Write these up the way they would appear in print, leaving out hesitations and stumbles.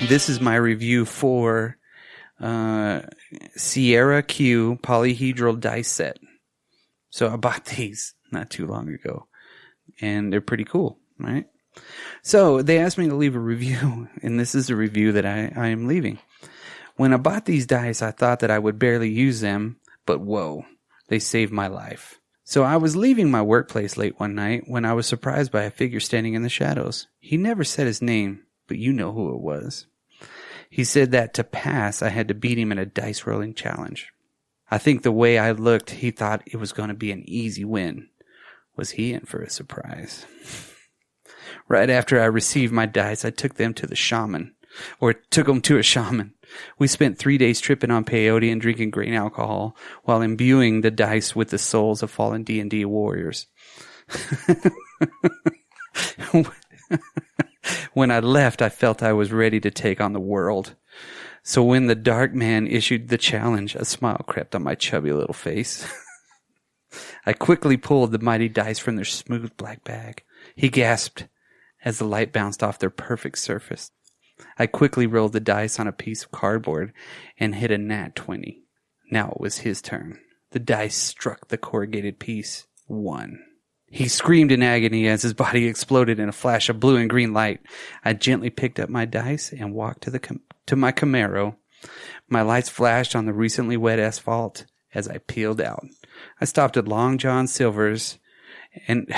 This is my review for Sierra Q Polyhedral Die Set. So I bought these not too long ago, and they're pretty cool, right? So they asked me to leave a review, and this is a review that I am leaving. When I bought these dice, I thought that I would barely use them, but whoa, they saved my life. So I was leaving my workplace late one night when I was surprised by a figure standing in the shadows. He never said his name, but you know who it was. He said that to pass, I had to beat him in a dice rolling challenge. I think the way I looked, he thought it was going to be an easy win. Was he in for a surprise? Right after I received my dice, I took them to the shaman, or took them to a shaman. We spent 3 days tripping on peyote and drinking grain alcohol while imbuing the dice with the souls of fallen D&D warriors. When I left, I felt I was ready to take on the world. So when the dark man issued the challenge, a smile crept on my chubby little face. I quickly pulled the mighty dice from their smooth black bag. He gasped as the light bounced off their perfect surface. I quickly rolled the dice on a piece of cardboard and hit a nat 20. Now it was his turn. The dice struck the corrugated piece. 1. He screamed in agony as his body exploded in a flash of blue and green light. I gently picked up my dice and walked to my Camaro. My lights flashed on the recently wet asphalt as I peeled out. I stopped at Long John Silver's and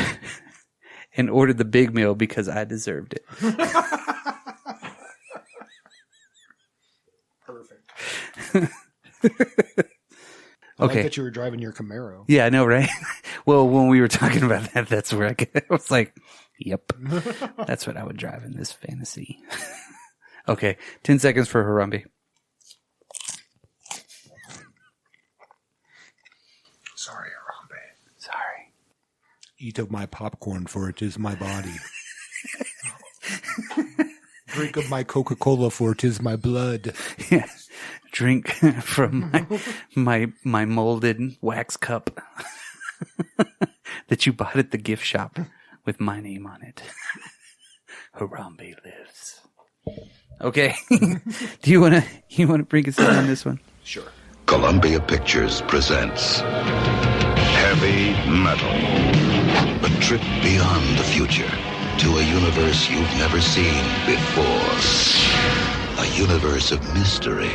ordered the big meal because I deserved it. Perfect. I like that you were driving your Camaro. Yeah, I know, right? Well, when we were talking about that, that's where I was like, yep, that's what I would drive in this fantasy. Okay, 10 seconds for Harambe. Sorry, Harambe. Sorry. Eat of my popcorn, for it is my body. Drink of my Coca-Cola, for it is my blood. Yeah. Drink from my molded wax cup that you bought at the gift shop with my name on it. Harambe lives. Okay. Do you wanna bring us in on this one? Sure. Columbia Pictures presents Heavy Metal. A trip beyond the future to a universe you've never seen before. A universe of mystery.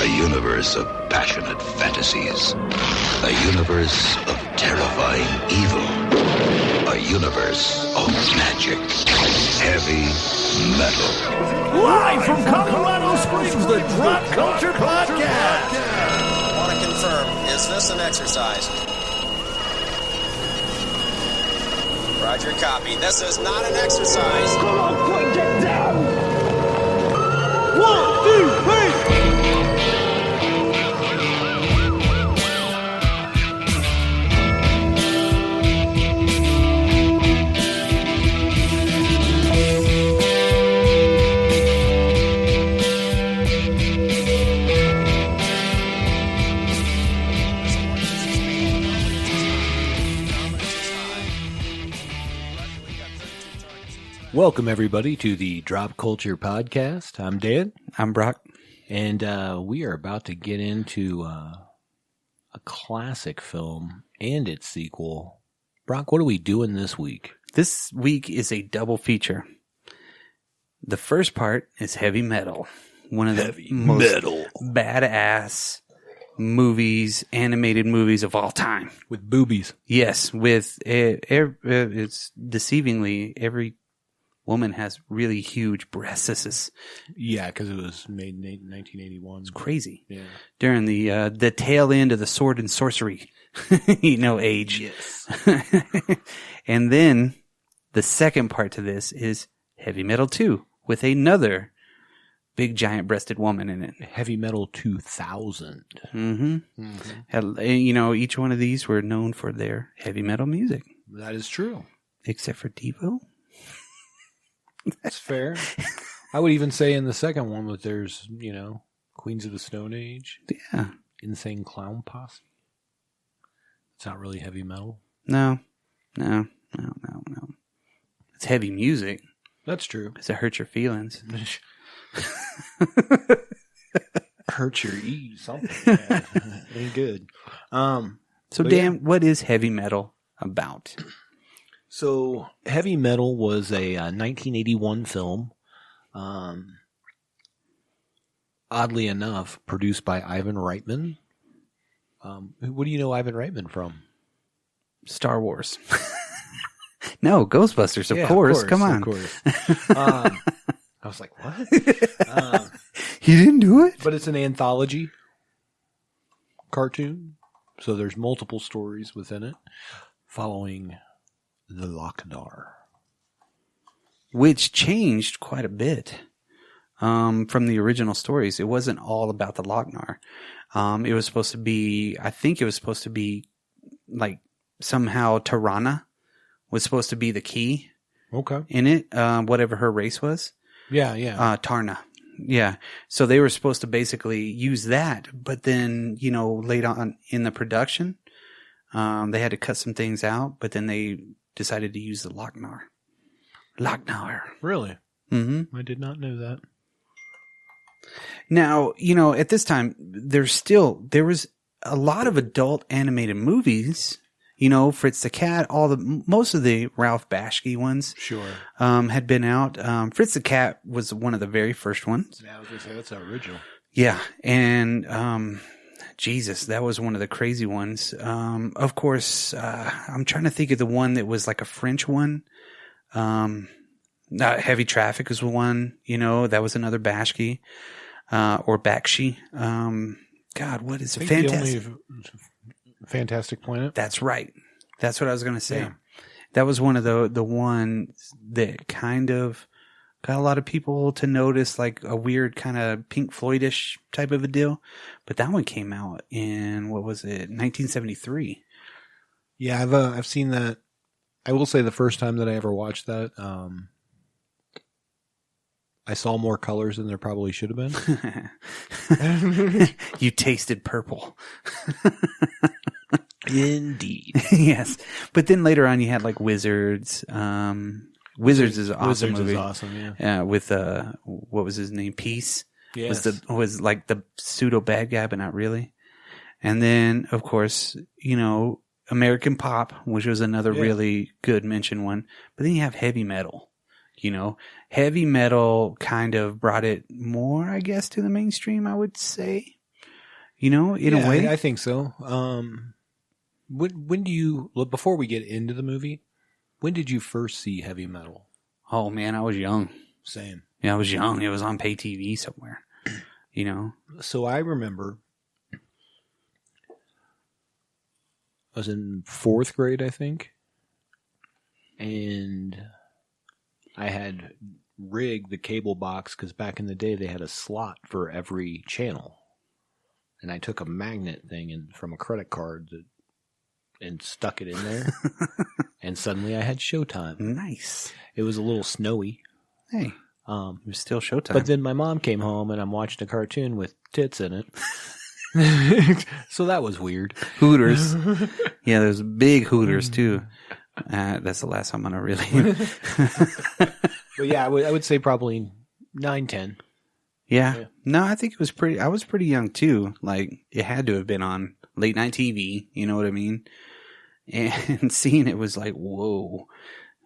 A universe of passionate fantasies. A universe of terrifying evil. A universe of magic. Heavy Metal. Live from Colorado Springs, the Drop Culture Podcast. Want to confirm, is this an exercise? Roger, copy. This is not an exercise. Come on, quick, get down. 1, 2, 3. Welcome, everybody, to the Drop Culture Podcast. I'm Dan. I'm Brock. And we are about to get into a classic film and its sequel. Brock, what are we doing this week? This week is a double feature. The first part is Heavy Metal. One of the most badass movies, animated movies of all time. With boobies. Yes, with it's deceivingly every woman has really huge breasts. Yeah, because it was made in 1981. It's crazy. Yeah. During the tail end of the sword and sorcery, age. Yes. And then the second part to this is Heavy Metal 2 with another big giant breasted woman in it. Heavy Metal 2000. Mm-hmm. Each one of these were known for their heavy metal music. That is true. Except for Devo. That's fair. I would even say in the second one that there's, Queens of the Stone Age. Yeah. Insane Clown Posse. It's not really heavy metal. No. It's heavy music. That's true. Because it hurts your feelings. Hurt your E, something. Yeah. Ain't good. So, Dan, what is heavy metal about? So, Heavy Metal was a 1981 film. Oddly enough, produced by Ivan Reitman. What do you know Ivan Reitman from? Star Wars. No, Ghostbusters, of course. Come on. Of course. I was like, what? He didn't do it? But it's an anthology cartoon. So there's multiple stories within it following the Loc-Nar. Which changed quite a bit from the original stories. It wasn't all about the Loc-Nar. It was supposed to be, I think it was supposed to be like somehow Tirana was supposed to be the key in it, whatever her race was. Yeah, yeah. Tarna. Yeah. So they were supposed to basically use that, but then, you know, later on in the production, they had to cut some things out, but then they decided to use the Loc-Nar. Loc-Nar. Really? Mm-hmm. I did not know that. Now, you know, at this time, there was a lot of adult animated movies. You know, Fritz the Cat, most of the Ralph Bakshi ones, had been out. Fritz the Cat was one of the very first ones. Yeah, I was gonna say that's original. Yeah, and Jesus, that was one of the crazy ones. Of course, I'm trying to think of the one that was like a French one. Heavy Traffic was one. You know, that was another Bakshi, or Bakshi. God, what is it? Fantastic. Fantastic Planet. That's right. That's what I was going to say. Yeah. That was one of the ones that kind of got a lot of people to notice, like a weird kind of Pink Floydish type of a deal. But that one came out in, what was it, 1973. Yeah, I've seen that. I will say the first time that I ever watched that, I saw more colors than there probably should have been. You tasted purple. Indeed. Yes. But then later on you had like Wizards. Wizards is an awesome Wizards movie. is awesome, yeah. With what was his name? Peace. Yes. Was like the pseudo bad guy, but not really. And then of course, you know, American Pop, which was another really good mentioned one. But then you have heavy metal. You know, heavy metal kind of brought it more, I guess, to the mainstream, I would say. You know, in a way. I think so. When do you, before we get into the movie, when did you first see heavy metal? Oh man, I was young. Same. Yeah, I was young. It was on pay TV somewhere. You know? So I remember I was in 4th grade, I think. And I had rigged the cable box because back in the day they had a slot for every channel. And I took a magnet thing from a credit card and stuck it in there. And suddenly I had Showtime. Nice. It was a little snowy. Hey, it was still Showtime. But then my mom came home and I'm watching a cartoon with tits in it. So that was weird. Hooters. Yeah, there's big Hooters too. That's the last time I'm going to really. But yeah, I would say probably 9, 10. Yeah. No, I think I was pretty young too. Like, it had to have been on late night TV. You know what I mean? And seeing it was like, whoa,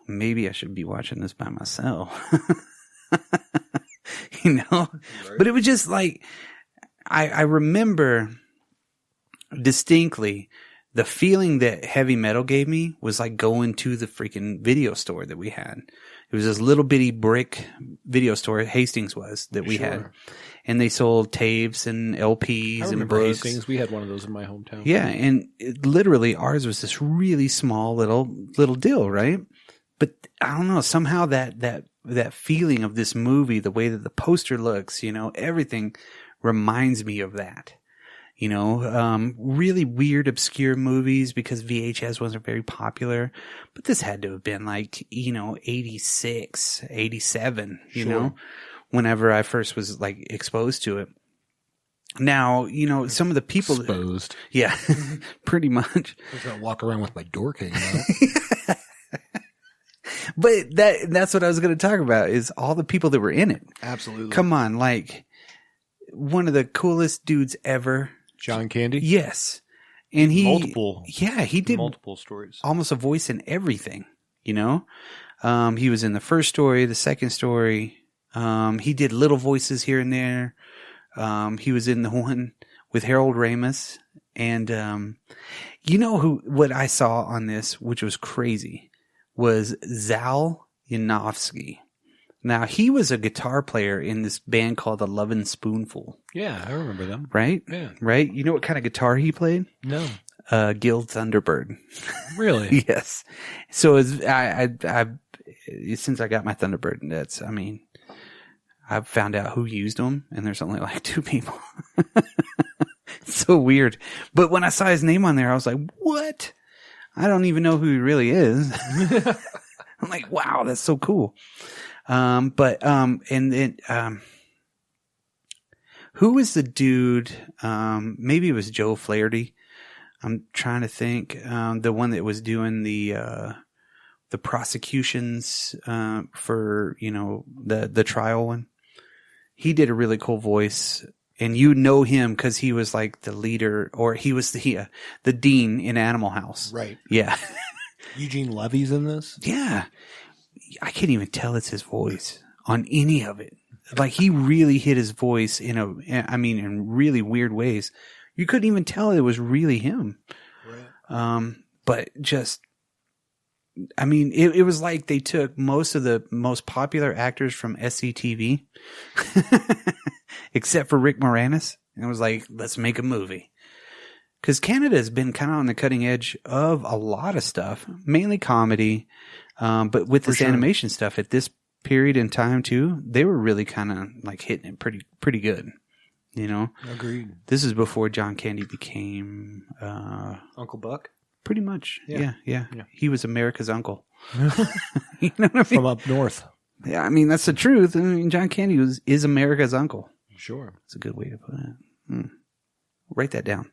maybe I should be watching this by myself. You know? Right. But it was just like, I remember distinctly the feeling that heavy metal gave me was like going to the freaking video store that we had. It was this little bitty brick video store, Hastings was, that we had. And they sold tapes and LPs and books. Hastings. We had one of those in my hometown. Yeah, and literally ours was this really small little deal, right? But I don't know, somehow that feeling of this movie, the way that the poster looks, you know, everything reminds me of that. You know, really weird, obscure movies because VHS wasn't very popular. But this had to have been like, you know, 86, 87, you know, whenever I first was like exposed to it. Now, you know, some of the people. Exposed. Yeah, pretty much. I was going to walk around with my dork hanging out. But that's what I was going to talk about is all the people that were in it. Absolutely. Come on, like one of the coolest dudes ever. John Candy? Yes. And he he did multiple stories. Almost a voice in everything, you know? He was in the first story, the second story. He did little voices here and there. He was in the one with Harold Ramis. And you know what I saw on this, which was crazy, was Zal Yanofsky. Now, he was a guitar player in this band called the Lovin' Spoonful. Yeah, I remember them. Right? Yeah. Right? You know what kind of guitar he played? No. Gil Thunderbird. Really? Yes. So I since I got my Thunderbird, I've found out who used them, and there's only like 2 people. So weird. But when I saw his name on there, I was like, what? I don't even know who he really is. I'm like, wow, that's so cool. And then who was the dude? Maybe it was Joe Flaherty. I'm trying to think. The one that was doing the prosecutions, for, the trial one. He did a really cool voice, and you know him because he was like the leader, or he was the dean in Animal House. Right. Yeah. Eugene Levy's in this? Yeah. I can't even tell it's his voice on any of it. Like, he really hit his voice in really weird ways. You couldn't even tell it was really him. Right. But just, it was like they took most of the most popular actors from SCTV, except for Rick Moranis, and it was like, let's make a movie. Because Canada has been kind of on the cutting edge of a lot of stuff, mainly comedy, but with this animation stuff at this period in time too, they were really kind of like hitting it pretty good. You know? Agreed. This is before John Candy became Uncle Buck? Pretty much. Yeah. Yeah. He was America's uncle. You know what I mean? From up north. Yeah, that's the truth. John Candy is America's uncle. Sure. That's a good way to put it. Write that down.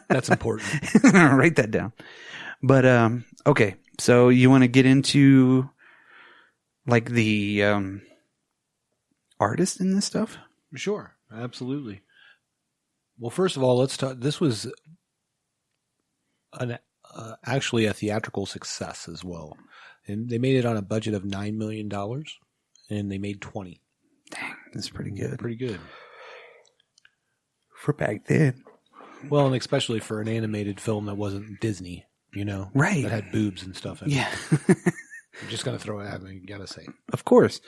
That's important. Write that down. But, okay. So you want to get into like the artist in this stuff? Sure. Absolutely. Well, first of all, let's talk. This was actually a theatrical success as well. And they made it on a budget of $9 million, and they made 20. Dang, that's pretty good. Pretty good. For back then. Well, and especially for an animated film that wasn't Disney, Right. That had boobs and stuff in it. I'm just going to throw it out there, you got to say. Of course,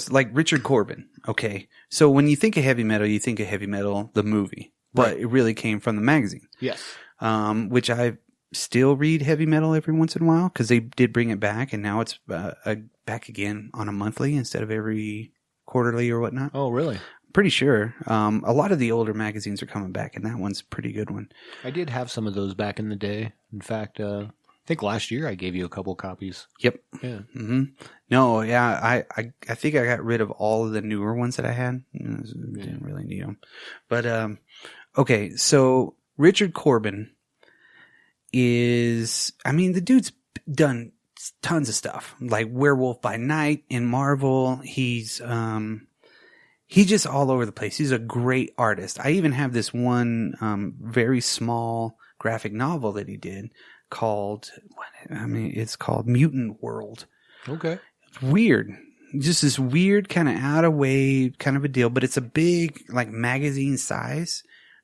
like Richard Corbin. Okay. So when you think of heavy metal, you think of Heavy Metal, the movie, but it really came from the magazine. Yes. Which I still read Heavy Metal every once in a while because they did bring it back, and now it's back again on a monthly instead of every quarterly or whatnot. Oh, really? Pretty sure. A lot of the older magazines are coming back, and that one's a pretty good one. I did have some of those back in the day. In fact, I think last year I gave you a couple copies. Yep. Yeah. Mm-hmm. No, yeah, I think I got rid of all of the newer ones that I had. Didn't really need them. But, okay, so Richard Corbin is, the dude's done tons of stuff, like Werewolf by Night in Marvel. He's just all over the place. He's a great artist. I even have this one very small graphic novel that he did called, it's called Mutant World. Okay. It's weird. Just this weird kind of out of way kind of a deal, but it's a big like magazine size,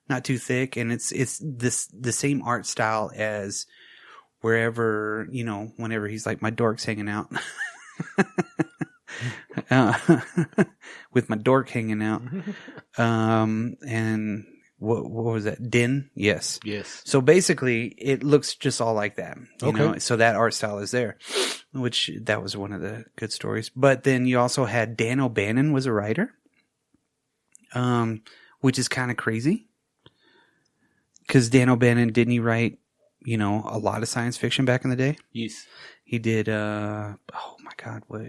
not too thick, and it's the same art style as wherever, whenever he's like, my dork's hanging out. With my dork hanging out. And what was that? Din? Yes. So basically it looks just all like that. You know? So that art style is there, which that was one of the good stories. But then you also had Dan O'Bannon was a writer, which is kind of crazy. Cause Dan O'Bannon, didn't he write, a lot of science fiction back in the day? Yes. He did, oh my God, what?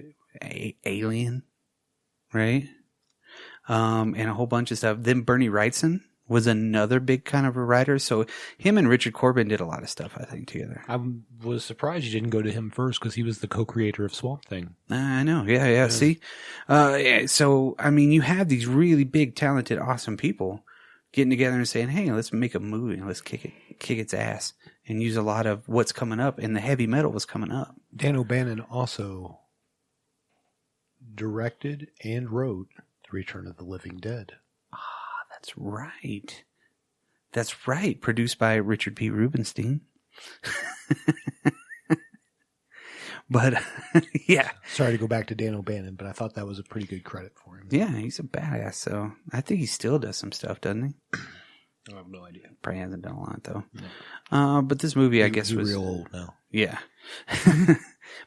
Alien, right? And a whole bunch of stuff. Then Bernie Wrightson was another big kind of a writer. So him and Richard Corbin did a lot of stuff, I think, together. I was surprised you didn't go to him first because he was the co-creator of Swamp Thing. I know. Yeah. See? So, I mean, you have these really big, talented, awesome people getting together and saying, hey, let's make a movie. Let's kick its ass and use a lot of what's coming up. And the heavy metal was coming up. Dan O'Bannon also directed and wrote The Return of the Living Dead. That's right. Produced by Richard P. Rubenstein. But, yeah. Sorry to go back to Dan O'Bannon, but I thought that was a pretty good credit for him. Yeah, he's a badass. So I think he still does some stuff, doesn't he? I have no idea. Probably hasn't done a lot, though. No. But this movie, I guess, was real old now. Yeah.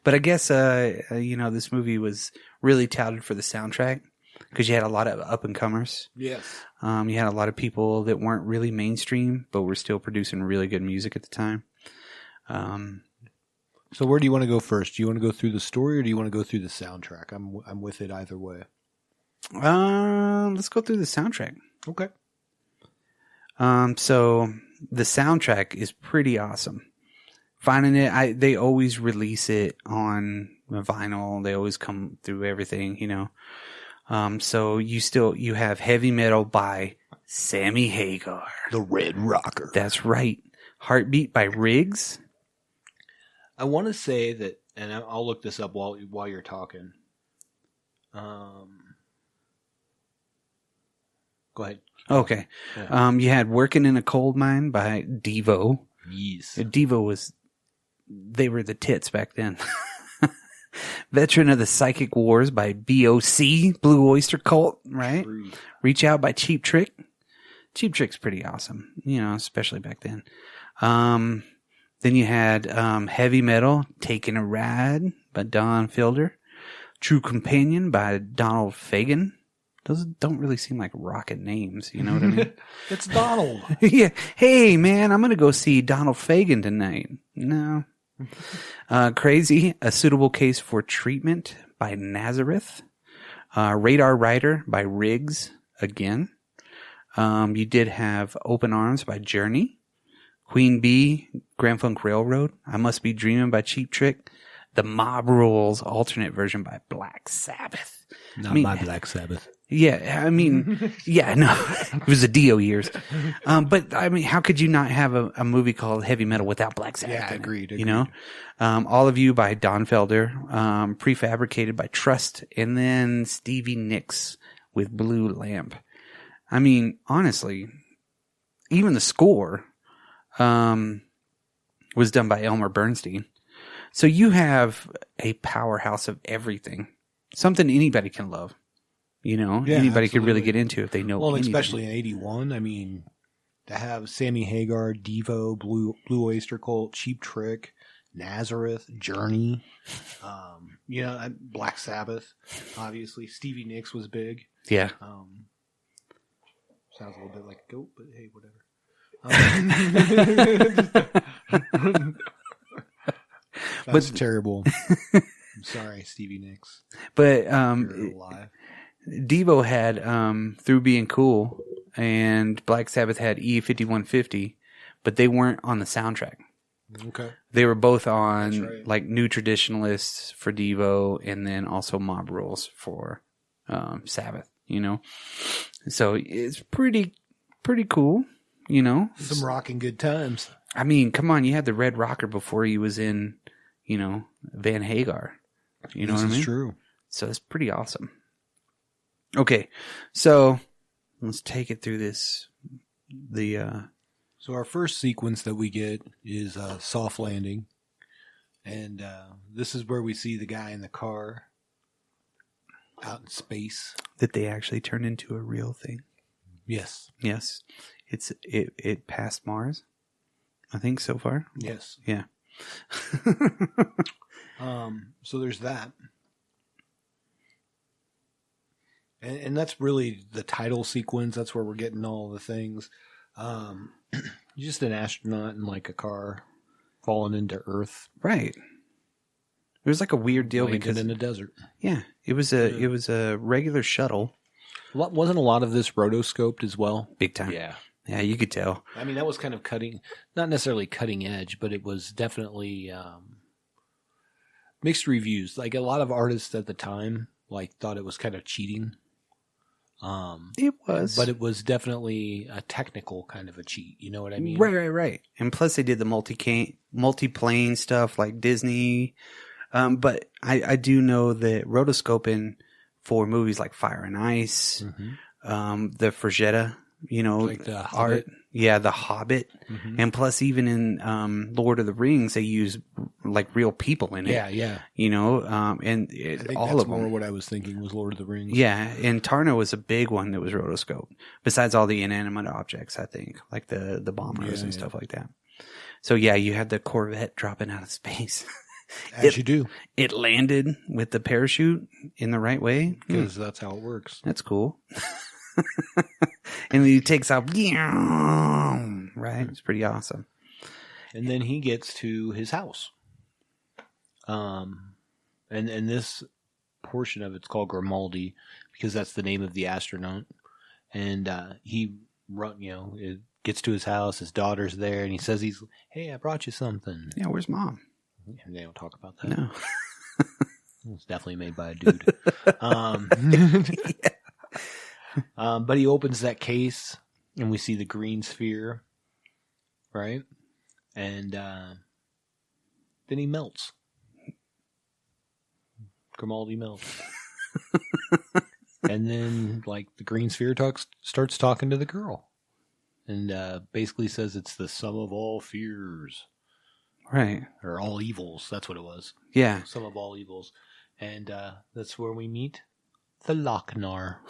But I guess, this movie was really touted for the soundtrack because you had a lot of up-and-comers. Yes. You had a lot of people that weren't really mainstream, but were still producing really good music at the time. So where do you want to go first? Do you want to go through the story or do you want to go through the soundtrack? I'm with it either way. Let's go through the soundtrack. Okay. So the soundtrack is pretty awesome. Finding it, they always release it on vinyl. They always come through everything, So you have Heavy Metal by Sammy Hagar. The Red Rocker. That's right. Heartbeat by Riggs. I want to say that, and I'll look this up while you're talking. Go ahead. Okay. Yeah. You had Working in a Coal Mine by Devo. Yes. Devo they were the tits back then. Veteran of the Psychic Wars by BOC, Blue Oyster Cult, right? True. Reach Out by Cheap Trick. Cheap Trick's pretty awesome, especially back then. Then you had Heavy Metal, Taking a Ride by Don Fielder. True Companion by Donald Fagen. Those don't really seem like rocket names, you know what I mean? It's Donald. Yeah. Hey, man, I'm going to go see Donald Fagen tonight. No. Crazy, A Suitable Case for Treatment by Nazareth. Radar Rider by Riggs, again. You did have Open Arms by Journey. Queen Bee, Grand Funk Railroad. I Must Be Dreaming by Cheap Trick. The Mob Rules alternate version by Black Sabbath. Not my Black Sabbath. Yeah, I mean, yeah, no, it was the Dio years. But I mean, how could you not have a movie called Heavy Metal without Black Sabbath? Yeah, agreed. All of You by Don Felder, Prefabricated by Trust, and then Stevie Nicks with Blue Lamp. I mean, honestly, even the score was done by Elmer Bernstein. So you have a powerhouse of everything, something anybody can love. Anybody absolutely. could really get into if they know. Well, anything. especially in '81. I mean, to have Sammy Hagar, Devo, Blue Oyster Cult, Cheap Trick, Nazareth, Journey, Black Sabbath, obviously. Stevie Nicks was big. Yeah. Sounds a little bit like a goat, but hey, whatever. That's terrible. I'm sorry, Stevie Nicks. But You're alive. Devo had Through Being Cool, and Black Sabbath had E5150, but they weren't on the soundtrack. Okay. They were both on right. like New Traditionalists for Devo, and then also Mob Rules for Sabbath. So it's pretty cool. Some rocking good times. I mean, come on, you had the Red Rocker before he was in, Van Hagar. You know what I mean? This is true. So it's pretty awesome. Okay, so let's take it through this. So our first sequence that we get is soft landing, and this is where we see the guy in the car out in space. That they actually turned into a real thing. Yes. Yes, it passed Mars. I think so far. Yes. Yeah. So there's that. And that's really the title sequence. That's where we're getting all the things. Just an astronaut in like a car falling into Earth. Right. It was like a weird deal because in the desert. Yeah, it was a regular shuttle. Wasn't a lot of this rotoscoped as well? Big time. Yeah. Yeah, you could tell. I mean, that was kind of not necessarily cutting edge, but it was definitely mixed reviews. Like a lot of artists at the time, like thought it was kind of cheating. It was, but it was definitely a technical kind of a cheat. You know what I mean? Right. And plus, they did the multi-plane stuff like Disney. But I do know that rotoscoping for movies like Fire and Ice, the Frazetta, like the Hobbit. The Hobbit, and plus even in Lord of the Rings, they use like real people in it. Yeah. And I think all that's of them. more what I was thinking was Lord of the Rings. Yeah, and Tarna was a big one that was rotoscoped. Besides all the inanimate objects, I think, like the bombers and stuff like that. So yeah, you had the Corvette dropping out of space. As you do. It landed with the parachute in the right way. Because that's how it works. That's cool. And then he takes off. Right? It's pretty awesome. And then he gets to his house. And this portion of it's called Grimaldi because that's the name of the astronaut. And he gets to his house. His daughter's there. And he says, hey, I brought you something. Yeah, where's Mom? And they don't talk about that. No. It's definitely made by a dude. But he opens that case and we see the green sphere, right? And then he melts. Grimaldi melts. And then, like, the green sphere starts talking to the girl. And basically says it's the sum of all fears. Right. Or all evils. That's what it was. Yeah. Sum of all evils. And that's where we meet the Loc-Nar.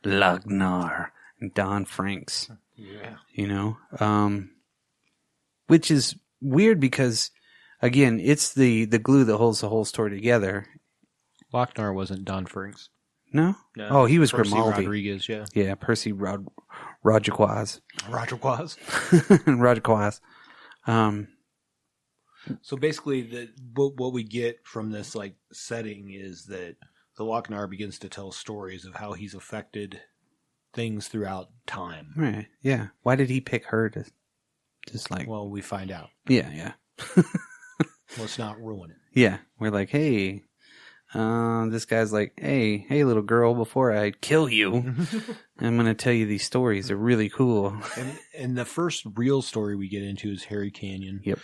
Loc-Nar. Don Franks. Yeah. Which is weird because, again, it's the glue that holds the whole story together. Loc-Nar wasn't Don Franks. No? No. Oh, he was Percy Grimaldi. Rodriguez, yeah. Yeah, Percy Rodriguez. Roger Quaz. Rodriguez. So basically, what we get from this like setting is that the Loc-Nar begins to tell stories of how he's affected things throughout time. Right. Yeah. Why did he pick her to just like? Well, we find out. Yeah. Let's not ruin it. Yeah. We're like, hey, this guy's like, hey, little girl, before I kill you, I'm going to tell you these stories. They're really cool. And the first real story we get into is Harry Canyon. Yep.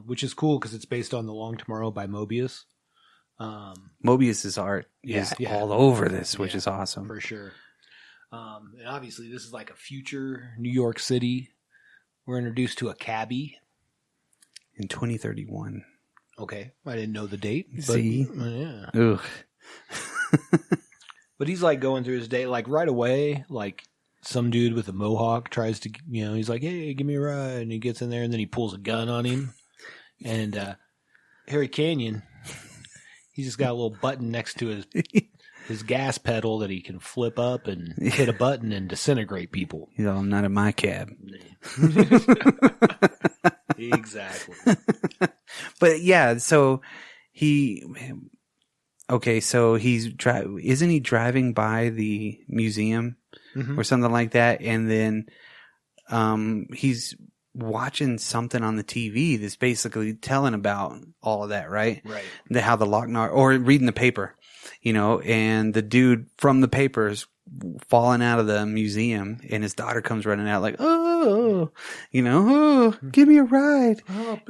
Which is cool because it's based on The Long Tomorrow by Mobius. Mobius's art is all over this, which is awesome. For sure. And obviously this is like a future New York City. We're introduced to a cabbie. In 2031. Okay. I didn't know the date. But, See? yeah. Ugh. But he's like going through his day, like right away, like some dude with a mohawk tries to, he's like, hey, give me a ride. And he gets in there and then he pulls a gun on him. And Harry Canyon, he's just got a little button next to his gas pedal that he can flip up and hit a button and disintegrate people. He's all, not in my cab. Exactly. But yeah, so so he's isn't he driving by the museum or something like that, and then he's watching something on the TV that's basically telling about all of that, right? Right. How the Loc-Nar, or reading the paper, and the dude from the papers falling out of the museum, and his daughter comes running out like, oh, give me a ride. Oh,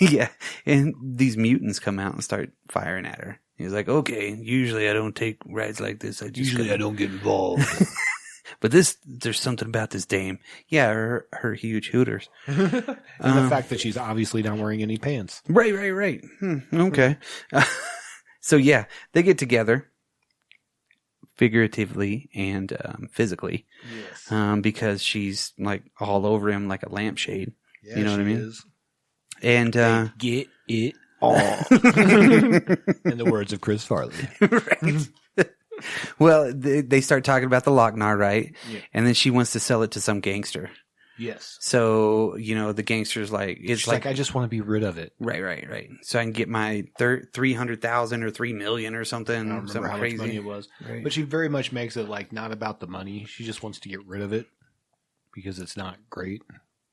Yeah. And these mutants come out and start firing at her. He's like, okay, usually I don't take rides like this. I don't get involved. But there's something about this dame. Yeah, her huge hooters. And the fact that she's obviously not wearing any pants. Right. Okay. So yeah, they get together. Figuratively and physically. Yes. Because she's like all over him like a lampshade. Yeah, you know what I mean? Is. And get it all. In the words of Chris Farley. Right. Well, they start talking about the Loc-Nar, right? Yeah. And then she wants to sell it to some gangster. Yes. So, the gangster's like, it's like, I just want to be rid of it. Right. So I can get my 300,000 or 3 million or something. I don't remember something how crazy. much money it was. Right. But she very much makes it like not about the money. She just wants to get rid of it. because it's not great,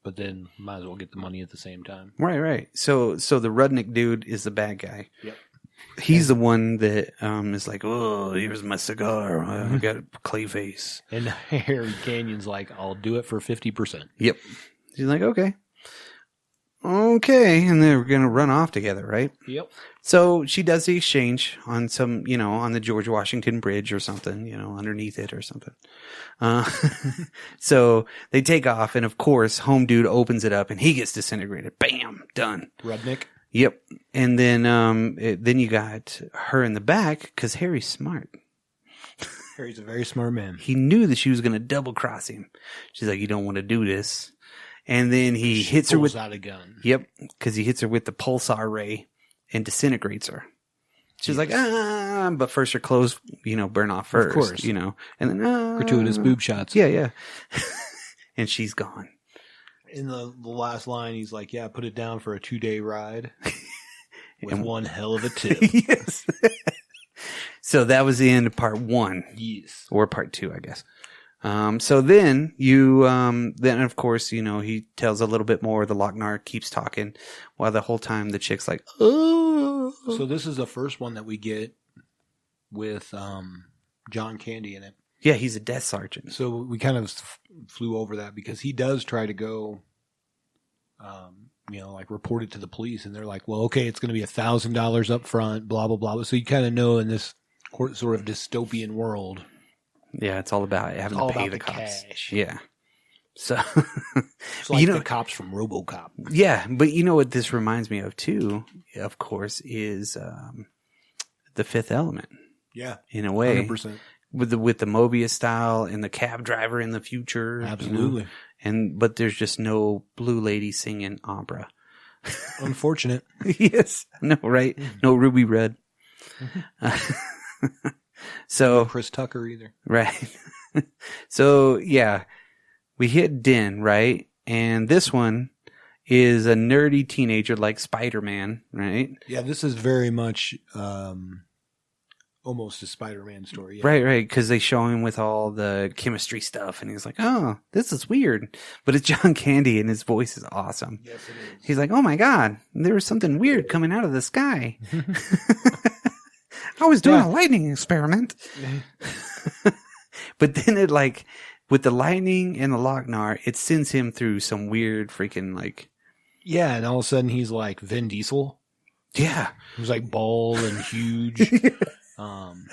but then might as well get the money at the same time. Right. So the Rudnick dude is the bad guy. Yep. He's the one that is like, oh, here's my cigar. I got a clay face. And Harry Canyon's like, I'll do it for 50%. Yep. She's like, okay. And they're going to run off together, right? Yep. So she does the exchange on some, on the George Washington Bridge or something, underneath it or something. So they take off, and of course, home dude opens it up, and he gets disintegrated. Bam! Done. Rudnick. Yep. And then then you got her in the back, because Harry's smart. Harry's a very smart man. He knew that she was going to double cross him. She's like, you don't want to do this. And then he hits her with out a gun. Yep, because he hits her with the pulsar ray and disintegrates her. She's like, but first her clothes, burn off first. Of course. And then, gratuitous boob shots. Yeah. And she's gone. In the last line, he's like, yeah, put it down for a 2-day ride with one hell of a tip. Yes. So that was the end of part 1. Yes. Or part 2, I guess. So then then of course, he tells a little bit more. The Loc-Nar keeps talking while the whole time the chick's like, oh. So this is the first one that we get with, John Candy in it. Yeah, he's a death sergeant. So we kind of flew over that because he does try to go, report it to the police, and they're like, well, okay, it's going to be $1,000 up front, blah, blah, blah. So you kind of know in this sort of dystopian world. Yeah, it's all about having to pay the cops. Cash. Yeah. So it's like the cops from RoboCop. Yeah, but you know what this reminds me of too, of course, is The Fifth Element. Yeah. In a way. 100%. With the Mobius style and the cab driver in the future. Absolutely. But there's just no blue lady singing opera. Unfortunate. Yes. No, right? No Ruby Red. So Chris Tucker either. Right. So yeah, we hit Den, right? And this one is a nerdy teenager like Spider-Man, right? Yeah, this is very much almost a Spider-Man story. Yeah. Right. Because they show him with all the chemistry stuff, and he's like, "Oh, this is weird," but it's John Candy, and his voice is awesome. Yes, it is. He's like, "Oh my God, there was something weird coming out of the sky." I was doing a lightning experiment. But then it with the lightning and the Loc-Nar, it sends him through some weird freaking Yeah, and all of a sudden he's like Vin Diesel. Yeah. He's like bald and huge. And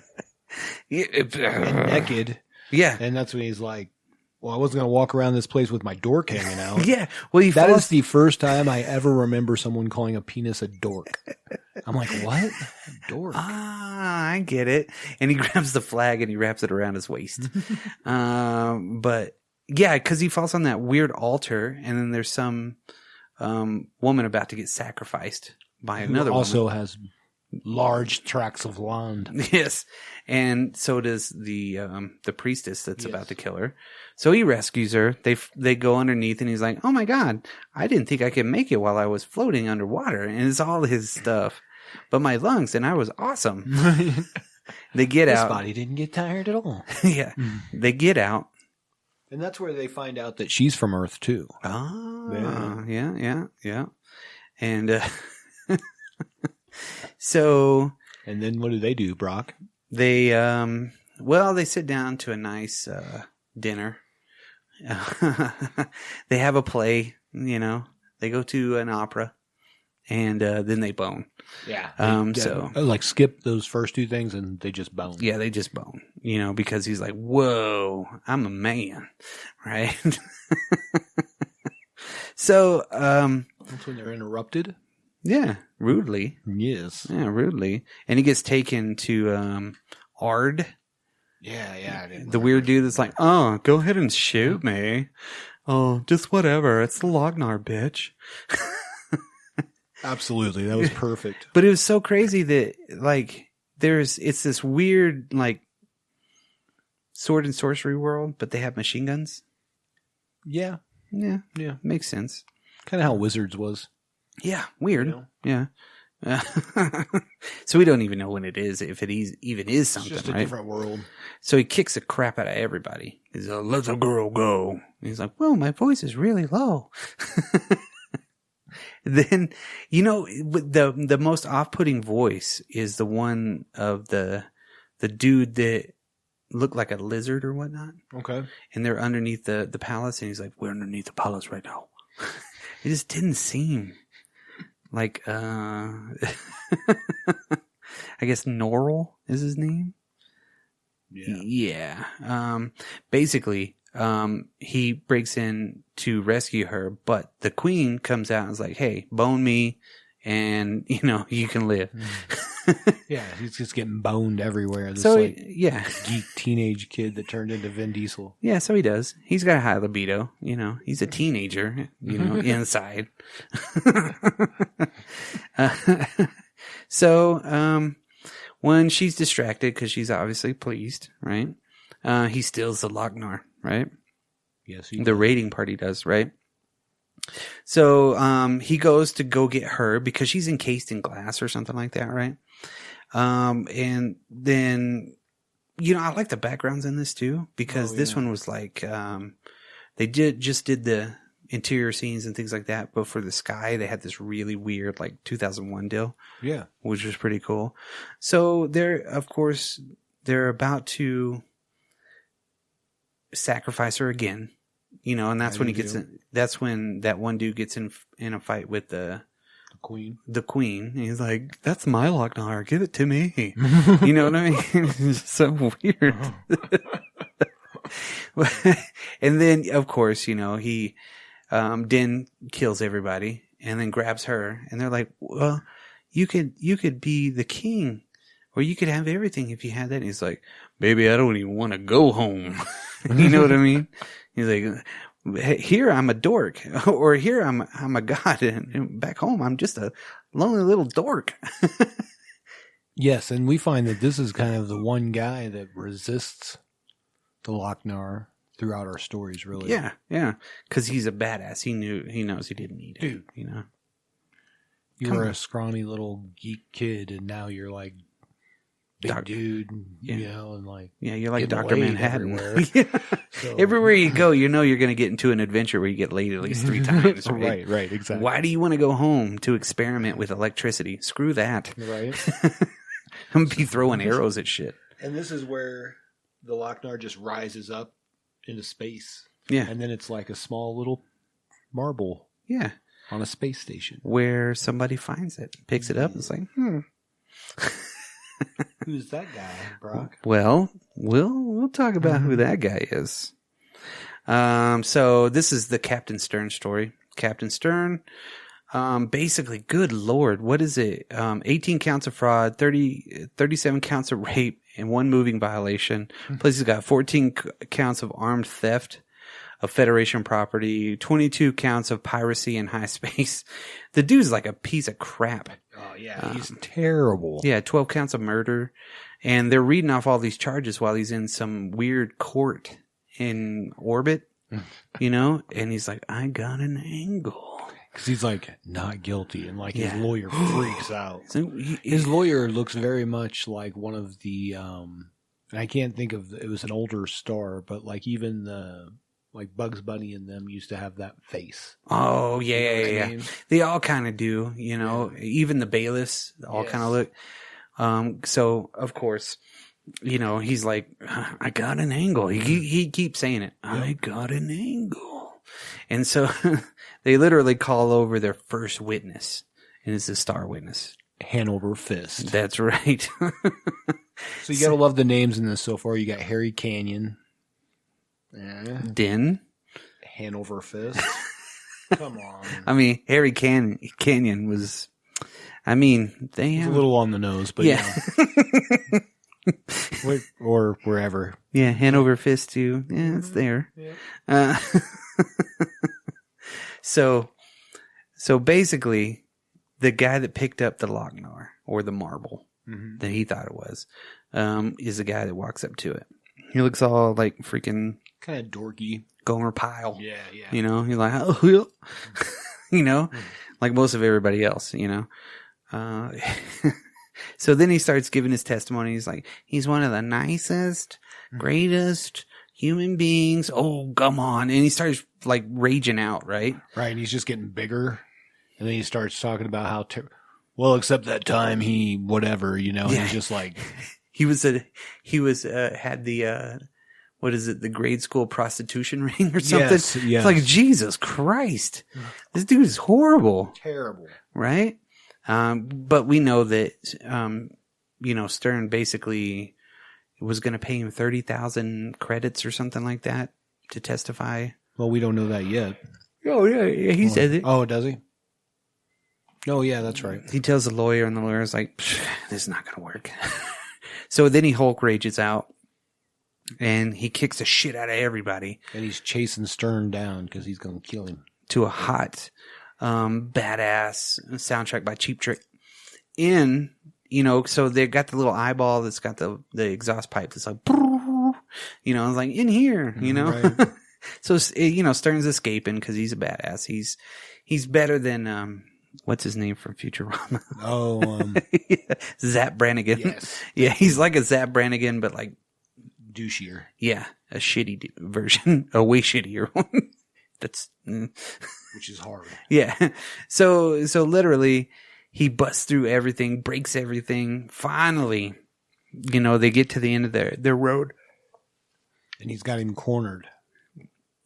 naked. Yeah. And that's when he's like, well, I wasn't going to walk around this place with my dork hanging out. Yeah. Well, that is the first time I ever remember someone calling a penis a dork. I'm like, what? Dork. I get it. And he grabs the flag and he wraps it around his waist. But yeah, because he falls on that weird altar, and then there's some woman about to get sacrificed by another woman. Also has large tracts of land. Yes. And so does the priestess that's about to kill her. So he rescues her. They go underneath, and he's like, "Oh my God, I didn't think I could make it while I was floating underwater." And it's all his stuff. But my lungs, and I was awesome. They get out. This body didn't get tired at all. Yeah. They get out. And that's where they find out that she's from Earth too. Oh, yeah. And so. And then what do, Brock? They they sit down to a nice dinner. They have a play, They go to an opera, and then they bone. Yeah. So skip those first two things, and they just bone. Yeah, they just bone. Because he's like, "Whoa, I'm a man," right? So that's when they're interrupted. Yeah, rudely. Yes. Yeah, rudely. And he gets taken to Ard. Yeah. The weird dude that's like, "Oh, go ahead and shoot me. Oh, just whatever. It's the Loc-Nar, bitch." Absolutely. That was perfect. But it was so crazy that it's this weird sword and sorcery world, but they have machine guns. Yeah. Yeah. Makes sense. Kind of how Wizards was. Yeah, weird. Yeah. So we don't even know when it is, if it even is something, It's just a right? different world. So he kicks the crap out of everybody. He's like, let the girl go. And he's like, well, my voice is really low. Then, the most off-putting voice is the one of the dude that looked like a lizard or whatnot. Okay. And they're underneath the palace, and he's like, we're underneath the palace right now. It just didn't seem like, I guess Norrell is his name. Yeah. Basically, he breaks in to rescue her, but the queen comes out and is like, hey, bone me and, you can live. Yeah, he's just getting boned everywhere. This geek teenage kid that turned into Vin Diesel. Yeah, so he does. He's got a high libido. He's a teenager, inside. So, when she's distracted, because she's obviously pleased, right? He steals the Loc-Nar, right? Yes, the raiding party does, right? So he goes to go get her because she's encased in glass or something like that, right? And then, I like the backgrounds in this too, because this one was like, they just did the interior scenes and things like that, but for the sky, they had this really weird, like 2001 deal. Yeah. Which was pretty cool. So they're about to sacrifice her again, and that's when that's when that one dude gets in a fight with the queen. The queen. And he's like, that's my Loc-Nar. Give it to me. You know what I mean? It's so weird. And then, of course, he, Din kills everybody and then grabs her. And they're like, well, you could be the king, or you could have everything if you had that. And he's like, baby, I don't even want to go home. You know what I mean? He's like, here I'm a dork, or here I'm a god, and back home I'm just a lonely little dork. Yes, and we find that this is kind of the one guy that resists the Loc-Nar throughout our stories, really. Yeah, because he's a badass. He knows he didn't need it. Dude, you were a scrawny little geek kid, and now you're like big dude, and like you're like Dr. Manhattan. So, everywhere you go, you're going to get into an adventure where you get laid at least 3 times. Right? Right, exactly. Why do you want to go home to experiment with electricity? Screw that. Right. I'm going to be throwing arrows at shit. And this is where the Loc-Nar just rises up into space. Yeah. And then it's like a small little marble. Yeah. On a space station. Where somebody finds it, picks it up, and it's like, Who's that guy, Brock? Well, we'll talk about who that guy is. So this is the Captain Stern story. Captain Stern, basically, good Lord, what is it? 18 counts of fraud, 37 counts of rape, and 1 moving violation. Plus he's got 14 counts of armed theft of Federation property, 22 counts of piracy in high space. The dude's like a piece of crap. Oh, yeah, he's terrible. Yeah, 12 counts of murder. And they're reading off all these charges while he's in some weird court in orbit, and he's like, I got an angle. Because he's like, not guilty, and like his lawyer freaks out. So his lawyer looks very much like one of the, and I can't think of, it was an older star, but like even the, like Bugs Bunny and them used to have that face. Oh, yeah. I mean? They all kind of do, even the bailiffs all kind of look. So, of course, he's like, I got an angle. He keeps saying it. I got an angle. And so they literally call over their first witness, and it's a star witness. Hanover Fist. That's right. So you got to love the names in this so far. You got Harry Canyon. Din. Hanover Fist. Come on. I mean, Harry Canyon was, they have a little on the nose, but yeah. or wherever. Yeah, Hanover Fist too. Yeah, it's there. Yeah. So basically, the guy that picked up the Loc-Nar, or the marble that he thought it was, is the guy that walks up to it. He looks all like freaking kind of dorky. Gomer Pyle. Yeah. He's like, oh, like most of everybody else, So then he starts giving his testimony. He's like, he's one of the nicest, greatest human beings. Oh, come on. And he starts like raging out, right? Right. And he's just getting bigger. And then he starts talking about how, well, except that time he, whatever, you know, and he's just like. He had the, what is it? The grade school prostitution ring or something? Yes. It's like, Jesus Christ. This dude is horrible. Terrible. Right? But we know that, Stern basically was going to pay him 30,000 credits or something like that to testify. Well, we don't know that yet. Oh, yeah. He says it. Oh, does he? Oh, yeah, that's right. He tells the lawyer, and the lawyer's like, this is not going to work. So then he Hulk rages out, and he kicks the shit out of everybody. And he's chasing Stern down because he's going to kill him. To a hot, badass soundtrack by Cheap Trick. So they got the little eyeball that's got the exhaust pipe that's like, it's like in here, Right. So, Stern's escaping because he's a badass. He's better than, what's his name from Futurama? Oh, Zap Brannigan. Yes. Yeah, he's like a Zap Brannigan, but like douchier. Yeah, a shitty version, a way shittier one. That's which is hard. Yeah. So literally, he busts through everything, breaks everything. Finally, they get to the end of their road, and he's got him cornered.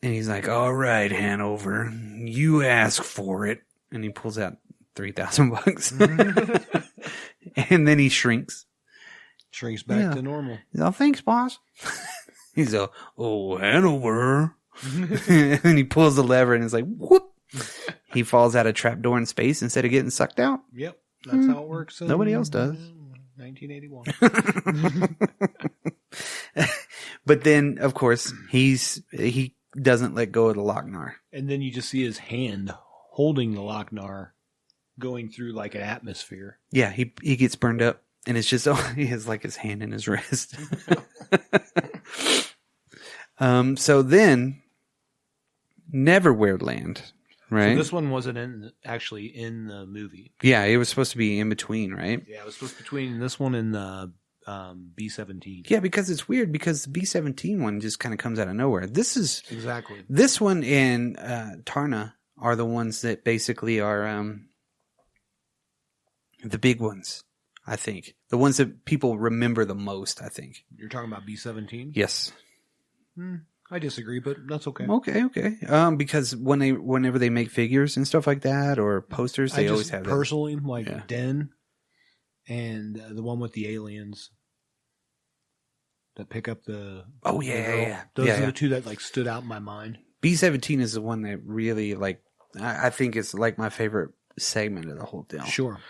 And he's like, "All right, Hanover, you ask for it." And he pulls out $3,000. And then he shrinks Back to normal. He's all, "Thanks, boss." He's all, "Oh, Hanover." And he pulls the lever and it's like, whoop. He falls out a trapdoor in space instead of getting sucked out. Yep. That's how it works. Nobody else does. 1981. But then, of course, he doesn't let go of the Loc-Nar. And then you just see his hand holding the Loc-Nar going through like an atmosphere. Yeah, he gets burned up. And it's just, he has like his hand in his wrist. So then, Neverwhere-land, right? So this one wasn't actually in the movie. Yeah, it was supposed to be in between, right? Yeah, it was supposed to be between this one and the B-17. Yeah, because it's weird because the B-17 one just kind of comes out of nowhere. Exactly. This one and Tarna are the ones that basically are the big ones, I think. The ones that people remember the most, I think. You're talking about B-17? Yes. I disagree, but that's okay. Okay. Because whenever they make figures and stuff like that or posters, they always have that. Personally, Den and the one with the aliens that pick up the. Oh yeah. Those are the two that like stood out in my mind. B-17 is the one that really I think is like my favorite segment of the whole deal. Sure.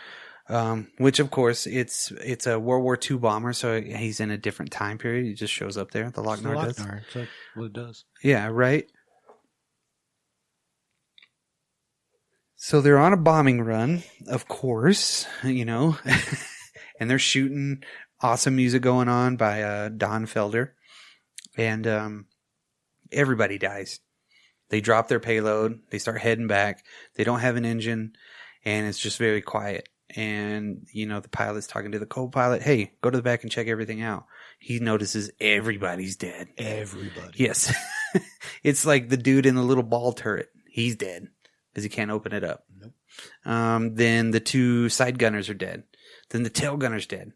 Which of course it's a World War II bomber, so he's in a different time period. He just shows up there. The Loc-Nar does. It's like what it does. Yeah, right. So they're on a bombing run, of course, and they're shooting. Awesome music going on by Don Felder, and everybody dies. They drop their payload. They start heading back. They don't have an engine, and it's just very quiet. And, the pilot's talking to the co-pilot. Hey, go to the back and check everything out. He notices everybody's dead. Everybody. Yes. It's like the dude in the little ball turret. He's dead because he can't open it up. Nope. Then the two side gunners are dead. Then the tail gunner's dead.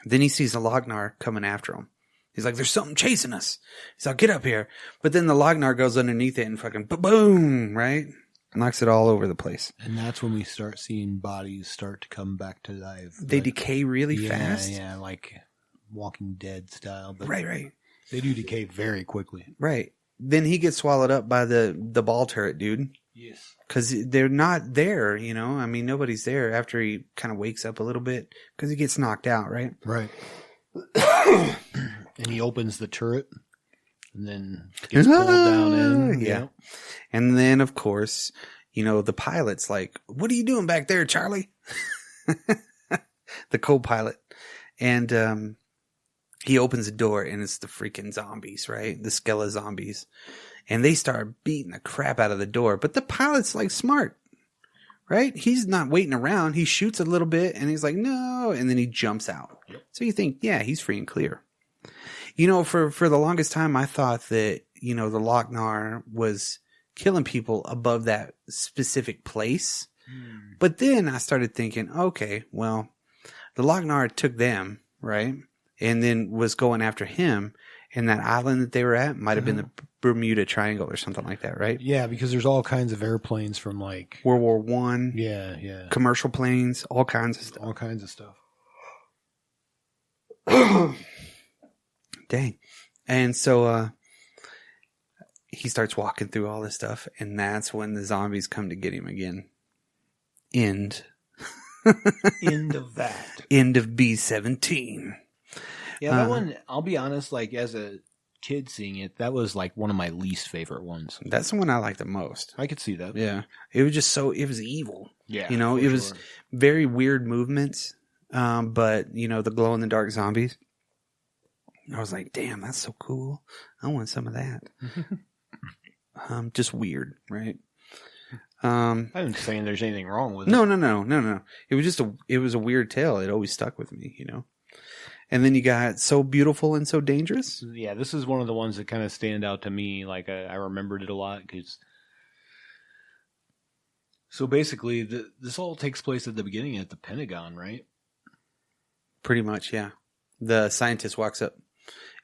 Then he sees the Loc-Nar coming after him. He's like, there's something chasing us. He's like, get up here. But then the Loc-Nar goes underneath it and fucking boom, right? Knocks it all over the place. And that's when we start seeing bodies start to come back to life. They decay really fast. Yeah, like Walking Dead style. But right. They do decay very quickly. Right. Then he gets swallowed up by the ball turret dude. Yes. Because they're not there, I mean, nobody's there after he kind of wakes up a little bit because he gets knocked out, right? Right. And he opens the turret and then gets pulled down in. Yeah. And then, of course, the pilot's like, what are you doing back there, Charlie? The co-pilot. And he opens the door and it's the freaking zombies, right? The Skella zombies. And they start beating the crap out of the door. But the pilot's like smart, right? He's not waiting around. He shoots a little bit and he's like, no. And then he jumps out. Yep. So you think, yeah, he's free and clear. You know, for the longest time, I thought that, you know, the Loc-Nar was killing people above that specific place. But then I started thinking, okay, well, the Loc-Nar took them, right? And then was going after him. And that island that they were at might have been the Bermuda Triangle or something like that, right? Yeah, because there's all kinds of airplanes from like World War One. Yeah. Commercial planes, all kinds of stuff. All kinds of stuff. Dang. And so he starts walking through all this stuff, and that's when the zombies come to get him again. End. End of that. End of B-17. Yeah, that one, I'll be honest, like as a kid seeing it, that was like one of my least favorite ones. That's the one I like the most. I could see that. Yeah. It was just it was evil. Yeah. You know, it was very weird movements, but, you know, the glow-in-the-dark zombies. I was like, damn, that's so cool. I want some of that. Just weird, right? I'm not saying there's anything wrong with it. No. It was just it was a weird tale. It always stuck with me, you know? And then you got So Beautiful and So Dangerous. Yeah, this is one of the ones that kind of stand out to me. Like I remembered it a lot because. So basically, this all takes place at the beginning at the Pentagon, right? Pretty much, yeah. The scientist walks up,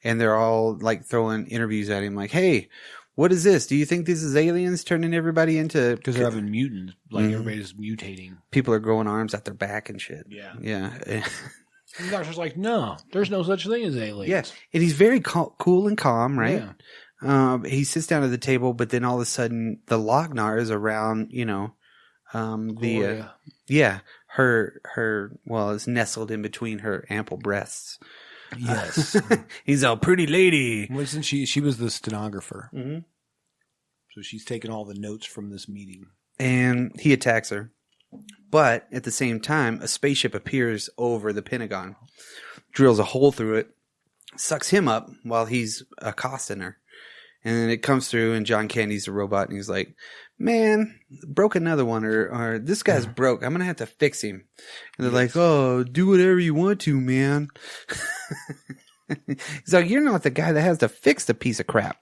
and they're all like throwing interviews at him, like, "Hey, what is this? Do you think this is aliens turning everybody into?" Because they're having mutants, like everybody's mutating. People are growing arms out their back and shit. Yeah. And the doctor's like, "No, there's no such thing as aliens." Yeah, and he's very cool and calm, right? Yeah. He sits down at the table, but then all of a sudden, the Loc-Nar is around, you know, her is nestled in between her ample breasts. Yes. He's a pretty lady. Wasn't she? She was the stenographer. Mm-hmm. So she's taking all the notes from this meeting. And he attacks her. But at the same time, a spaceship appears over the Pentagon, drills a hole through it, sucks him up while he's accosting her. And then it comes through, and John Candy's a robot, and he's like, "Man, broke another one, or this guy's broke. I'm going to have to fix him." And they're like, "Oh, do whatever you want to, man." He's like, "You're not the guy that has to fix the piece of crap."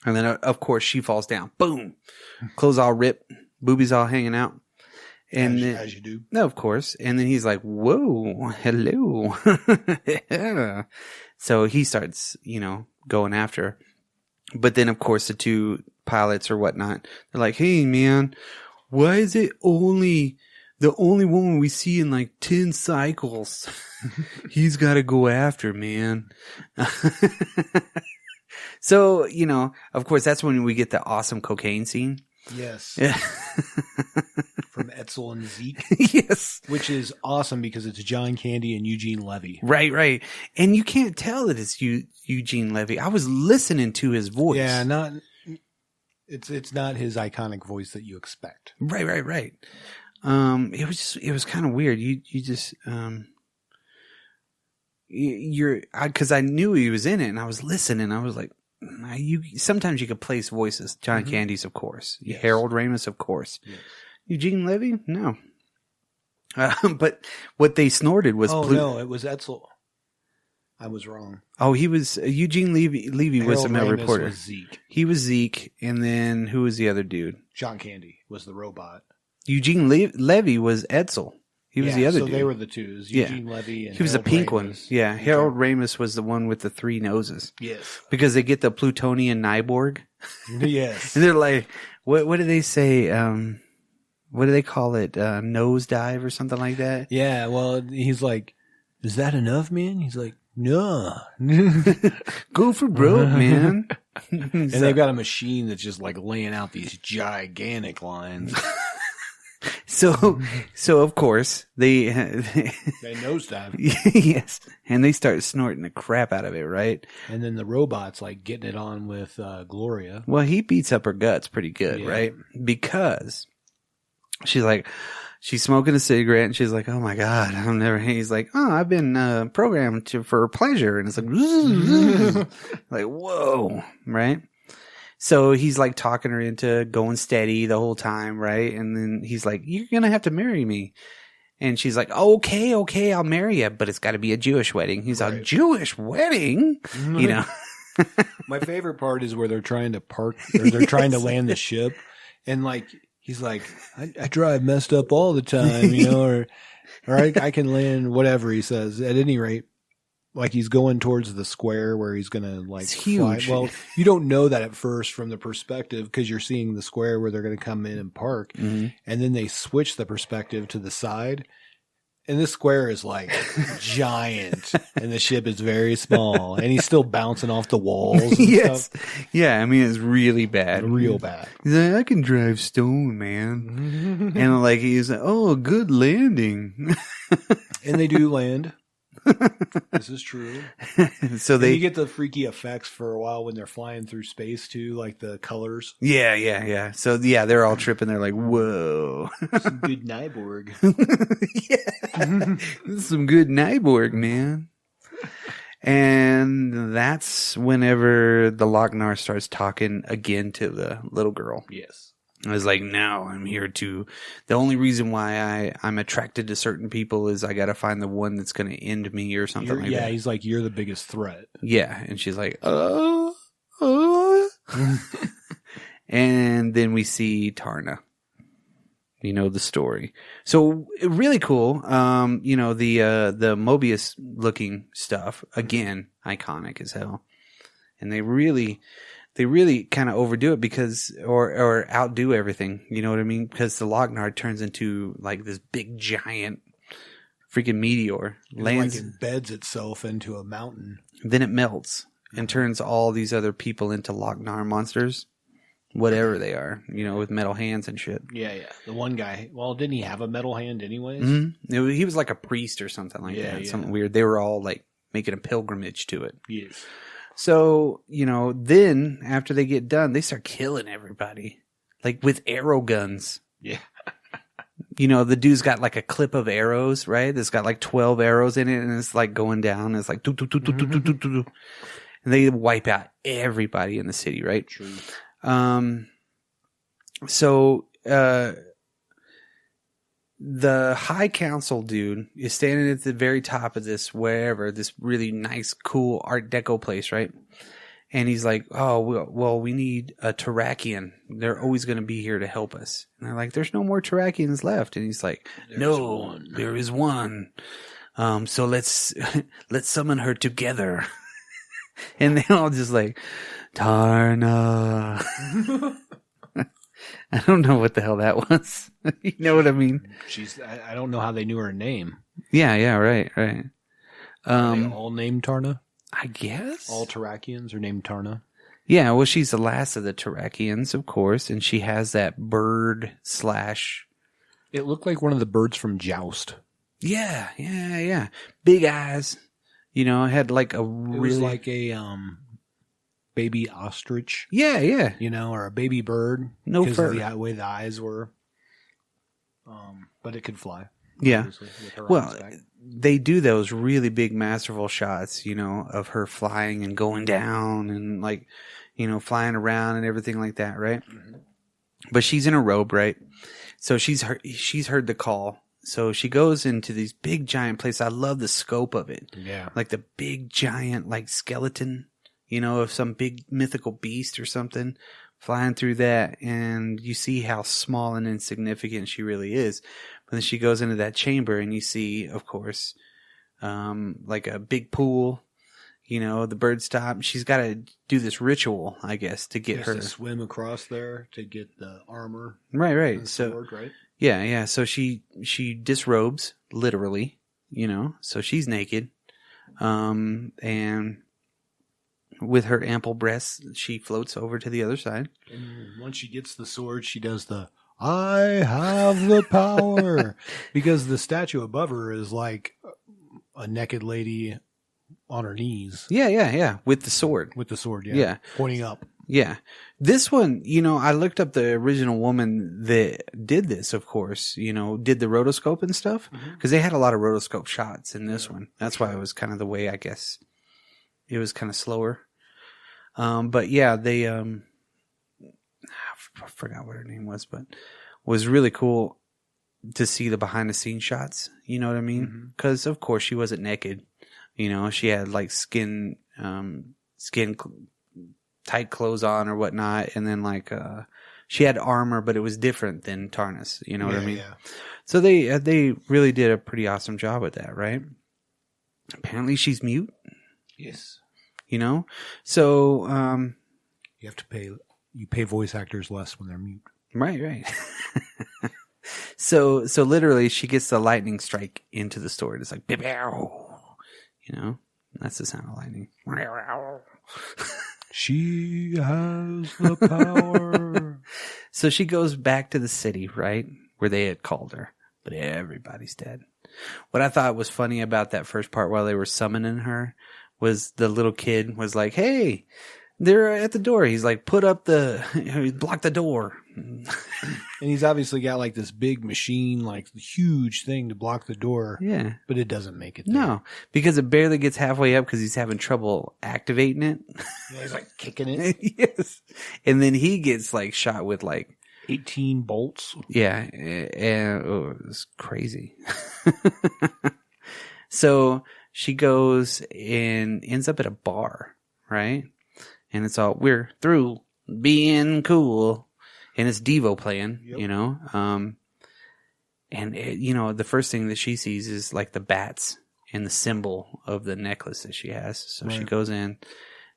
And then, of course, she falls down. Boom. Clothes all ripped, boobies all hanging out. And as you do. No, of course. And then he's like, "Whoa, hello." Yeah. So he starts, you know, going after her. But then, of course, the two pilots or whatnot, they're like, "Hey, man, why is it the only woman we see in like 10 cycles? He's got to go after, man." So, you know, of course, that's when we get the awesome cocaine scene. Yes. Yeah. From Etzel and Zeke. Yes. Which is awesome because it's John Candy and Eugene Levy. Right. And you can't tell that it's Eugene Levy. I was listening to his voice. Yeah, it's not his iconic voice that you expect. Right. It was kind of weird. You just because I knew he was in it, and I was listening. I was like, sometimes you could place voices. John Candy's, of course. Yes. Harold Ramis, of course. Yes. Eugene Levy, no. But what they snorted was. No, it was Etzel. I was wrong. Oh, he was Eugene Levy was a male reporter. Was Zeke. He was Zeke, and then who was the other dude? John Candy was the robot. Eugene Levy was Etzel. He was the other dude. So they were the two. It was Eugene Levy and he was Harold the pink Ramis. one. Yeah, okay. Harold Ramis was the one with the 3 noses. Yes. Because they get the Plutonian Nyborg. Yes. And they're like, what do they say? What do they call it? Nosedive or something like that? Yeah, well, he's like, "Is that enough, man?" He's like, "No." Go for broke, man. And they've got a machine that's just like laying out these gigantic lines. So of course they nosedive. Yes, and they start snorting the crap out of it, right? And then the robot's like getting it on with Gloria. Well, he beats up her guts pretty good, right? Because she's smoking a cigarette, and she's like, "Oh my God, I'm never." He's like, "Oh, I've been programmed for pleasure," and it's like, like, whoa, right? So he's like talking her into going steady the whole time, right? And then he's like, "You're going to have to marry me." And she's like, "Okay, I'll marry you, but it's got to be a Jewish wedding." He's like, "Jewish wedding?" You know? My favorite part is where they're trying to park, or they're trying to land the ship. And like, he's like, I drive messed up all the time, you know, or I can land whatever he says. At any rate, like he's going towards the square where he's going to like it's huge. Fly. Well, you don't know that at first from the perspective because you're seeing the square where they're going to come in and park. Mm-hmm. And then they switch the perspective to the side. And this square is like giant and the ship is very small and he's still bouncing off the walls. And yes. stuff. Yeah. I mean, it's really bad. Real bad. He's like, "I can drive stone, man." And like, he's like, "Oh, good landing." And they do land. This is true. So And they, you get the freaky effects for a while when they're flying through space too, like the colors. yeah. So yeah, they're all tripping. They're like, "Whoa." Some good Nyborg. Yeah. This is some good Nyborg, man. And that's whenever the Loc-Nar starts talking again to the little girl. Yes. I was like, "No, I'm here to, the only reason why I'm attracted to certain people is I got to find the one that's going to end me," or something like yeah, that. he's like, "You're the biggest threat." Yeah. And she's like, And then we see Tarna. You know the story. So really cool. You know, the Mobius looking stuff, again, iconic as hell. And they really kind of overdo it because, or outdo everything. You know what I mean? Because the Loc-Nar turns into like this big giant freaking meteor. Lands, like embeds itself into a mountain. then it melts and turns all these other people into Loc-Nar monsters. Whatever they are, you know, with metal hands and shit. Yeah. The one guy, well, didn't he have a metal hand anyways? Mm-hmm. He was like a priest or something like that. Yeah. Something weird. They were all like making a pilgrimage to it. Yes. So, you know, then after they get done, they start killing everybody. Like with arrow guns. Yeah. You know, the dude's got like a clip of arrows, right? That's got like 12 arrows in it, and it's like going down. It's like, doo, doo, doo, doo, doo, doo, doo, doo. And they wipe out everybody in the city, right? True. So, the High Council dude is standing at the very top of this, this really nice, cool Art Deco place, right? And he's like, "Oh, well, we need a Terrakian. They're always going to be here to help us." And they're like, "There's no more Terrakians left." And he's like, there is one. So let's summon her together. And they all just like, "Tarna." I don't know what the hell that was. You know what I mean? I don't know how they knew her name. Yeah, right. Are they all named Tarna? I guess. All Terrakians are named Tarna? Yeah, well, she's the last of the Terrakians, of course, and she has that bird / It looked like one of the birds from Joust. Yeah. Big eyes. You know, it had like a really... It was like a baby ostrich. Yeah. You know, or a baby bird. No because fur. of the way the eyes were. But it could fly. Yeah. With her Well, arms back. they do those really big masterful shots, you know, of her flying and going down and like, you know, flying around and everything like that, right? Mm-hmm. But she's in a robe, right? So she's heard the call. So she goes into these big giant places. I love the scope of it. Yeah. Like the big giant like skeleton, you know, of some big mythical beast or something flying through that. And you see how small and insignificant she really is. But then she goes into that chamber and you see, of course, like a big pool, you know, the bird stop. She's got to do this ritual, I guess, to get her to swim across there to get the armor. Right. And So, sword, right? yeah. So she disrobes, literally, you know, so she's naked. And with her ample breasts, she floats over to the other side. And once she gets the sword, she does the "I have the power," because the statue above her is like a naked lady on her knees. Yeah. With the sword. With the sword, Yeah. pointing up. Yeah. This one, you know, I looked up the original woman that did this, of course, you know, did the rotoscope and stuff, because they had a lot of rotoscope shots in this one. That's why it was kind of the way, I guess, it was kind of slower. But yeah, they, forgot what her name was, but was really cool to see the behind the scenes shots. You know what I mean? Because of course she wasn't naked. You know, she had like skin tight clothes on or whatnot, and then like she had armor, but it was different than Tarnus. You know what I mean? Yeah. So they really did a pretty awesome job with that, right? Apparently she's mute. Yes. You know, so you have to pay. You pay voice actors less when they're mute. Right. So literally, she gets the lightning strike into the sword. It's like, you know, that's the sound of lightning. She has the power. So she goes back to the city, right, where they had called her, but everybody's dead. What I thought was funny about that first part while they were summoning her was the little kid was like, "Hey, they're at the door." He's like, block the door. And he's obviously got like this big machine, like huge thing to block the door. Yeah. But it doesn't make it there. No, because it barely gets halfway up because he's having trouble activating it. Yeah, he's like kicking it. Yes. And then he gets like shot with like 18 bolts. Yeah. And it was crazy. So she goes and ends up at a bar, right? And it's all, we're through being cool. And it's Devo playing, you know? And, you know, the first thing that she sees is like the bats and the symbol of the necklace that she has. So she goes in.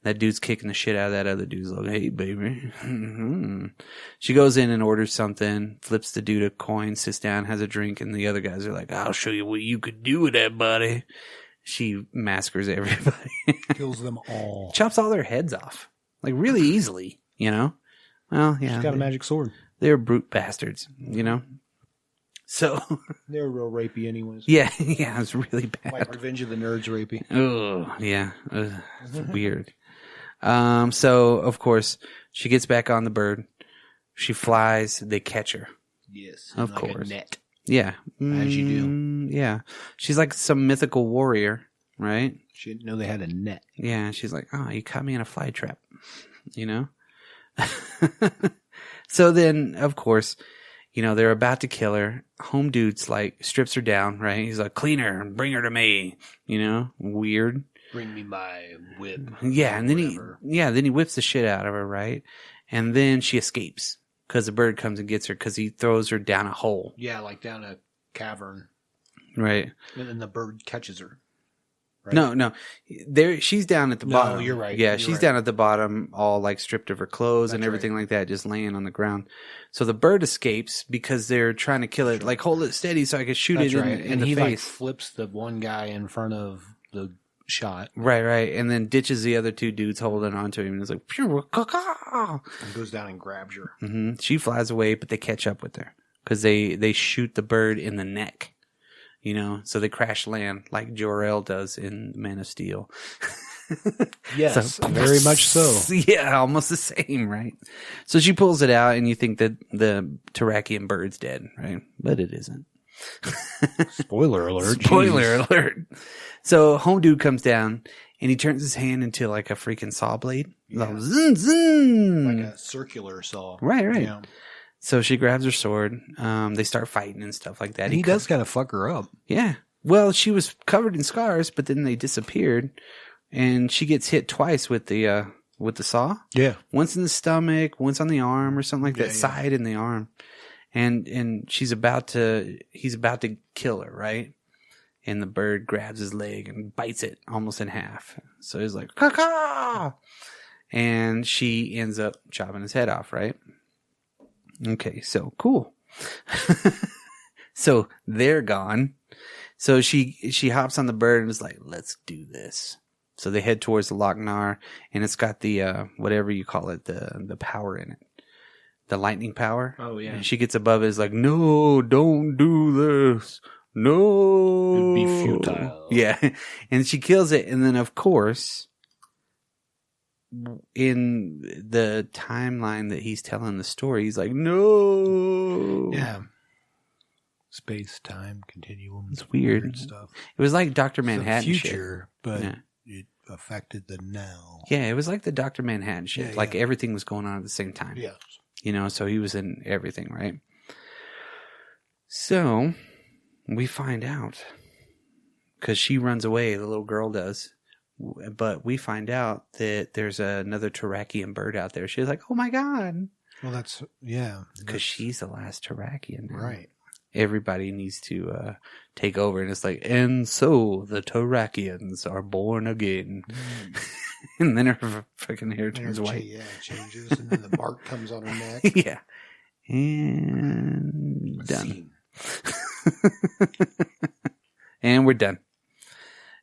That dude's kicking the shit out of that other dude's like, "Hey, baby." She goes in and orders something, flips the dude a coin, sits down, has a drink, and the other guys are like, "I'll show you what you could do with that, buddy." She massacres everybody. Kills them all. Chops all their heads off. Like really easily, you know? Well, yeah. She's got a magic sword. They're brute bastards, you know? So. They're real rapey anyways. Yeah, it's really bad. Like Revenge of the Nerds rapey. Oh, yeah. It's weird. So, of course, she gets back on the bird. She flies. They catch her. Yes. Of like course. A net. Yeah. As you do. Yeah. She's like some mythical warrior, right? She didn't know they had a net. Yeah. She's like, "Oh, you caught me in a fly trap," you know? So then, of course, you know, they're about to kill her. Home dude's like, strips her down, right? He's like, "Clean her and bring her to me," you know? Weird. Bring me my whip. Yeah, and then he whips the shit out of her, right? And then she escapes because the bird comes and gets her because he throws her down a hole. Yeah, like down a cavern. Right. And then the bird catches her. Right? No. She's down at the bottom. No, you're right. Yeah, she's down at the bottom, all like stripped of her clothes and everything like that, just laying on the ground. So the bird escapes because they're trying to kill it. Like, hold it steady so I can shoot it in the face. Like flips the one guy in front of the shot. Right. And then ditches the other two dudes holding onto him. And it's like, and goes down and grabs her. Mm-hmm. She flies away, but they catch up with her because they shoot the bird in the neck. You know, so they crash land like Jor-El does in Man of Steel. Yes, so, very much so. Yeah, almost the same, right? So she pulls it out, and you think that the Terrakian bird's dead, right? But it isn't. Spoiler alert. Spoiler alert. So home dude comes down, and he turns his hand into like a freaking saw blade. Yeah. Like, zin, zin. Like a circular saw. Right. Yeah. So she grabs her sword. They start fighting and stuff like that. And he does kind of fuck her up. Yeah. Well, she was covered in scars, but then they disappeared, and she gets hit twice with the saw. Yeah. Once in the stomach, once on the arm, or something like that. Side in the arm, and he's about to kill her, right? And the bird grabs his leg and bites it almost in half. So he's like, "Caw-caw!" And she ends up chopping his head off, right? Okay, so cool. So they're gone. So she hops on the bird and is like, "Let's do this." So they head towards the Loc-Nar, and it's got the whatever you call it, the power in it, the lightning power. Oh yeah. And she gets above it, is like, "No, don't do this. No, it'd be futile." Yeah, and she kills it, and then of course, in the timeline that he's telling the story, he's like, "No." Yeah. Space time continuum. It's weird stuff. It was like Dr. Manhattan the future, shit. But yeah. It affected the now. Yeah, it was like the Dr. Manhattan shit. Yeah, like everything was going on at the same time. Yeah. so he was in everything, right? So we find out, because she runs away, the little girl does, but we find out that there's another Terrakian bird out there. She's like, oh my God. Well, that's, yeah. Because she's the last Terrakian now. Right. Everybody needs to take over, and it's like, and so the Terrakians are born again. And then her fucking hair turns white. Yeah, it changes, and then the bark comes on her neck. Yeah. And done. And we're done.